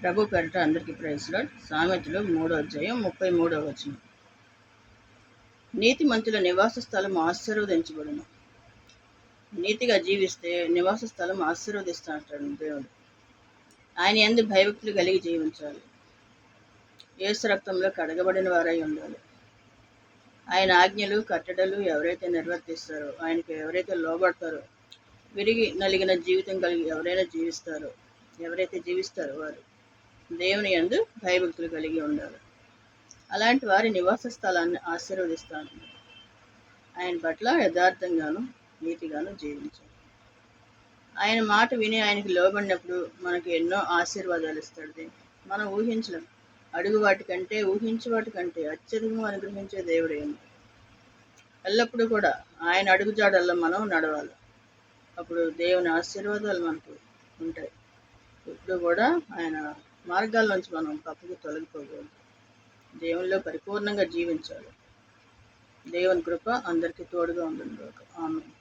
ప్రభు పేరిట అందరికీ praise lord. సామెతలు 3:33. నీతిమంతుల నివాస స్థలం ఆశీర్వదించబడును. నీతిగా జీవిస్తే నివాస స్థలం ఆశీర్వదిస్తా అంటాడు దేవుడు. ఆయన యందు భయభక్తులు కలిగి జీవించాలి. యేసు రక్తంలో కడగబడిన వారై ఉండాలి. ఆయన ఆజ్ఞలు కట్టడలు ఎవరైతే నిర్వర్తిస్తారో, ఆయనకు ఎవరైతే లోబడతారో, విరిగి నలిగిన జీవితం కలిగి ఎవరైతే జీవిస్తారో వారు దేవుని యందు భయభక్తులు కలిగి ఉండాలి. అలాంటి వారి నివాస స్థలాన్ని ఆశీర్వదిస్తాను. ఆయన పట్ల యథార్థంగాను నీతిగాను జీవించాలి. ఆయన మాట విని ఆయనకి లోబడినప్పుడు మనకి ఎన్నో ఆశీర్వాదాలు ఇస్తాడు. మనం ఊహించలేం. అడుగు వాటికంటే ఊహించే వాటికంటే అత్యధికం అనుగ్రహించే దేవుడేమో. ఎల్లప్పుడూ కూడా ఆయన అడుగుజాడల్లో మనం నడవాలి. అప్పుడు దేవుని ఆశీర్వాదాలు మనకు ఉంటాయి. ఇప్పుడు కూడా ఆయన మార్గాల నుంచి మనం తప్పుకు తొలగిపోకూడదు. దేవునిలో పరిపూర్ణంగా జీవించాలి. దేవుని కృప అందరికీ తోడుగా ఉంటుంది. ఆమేన్.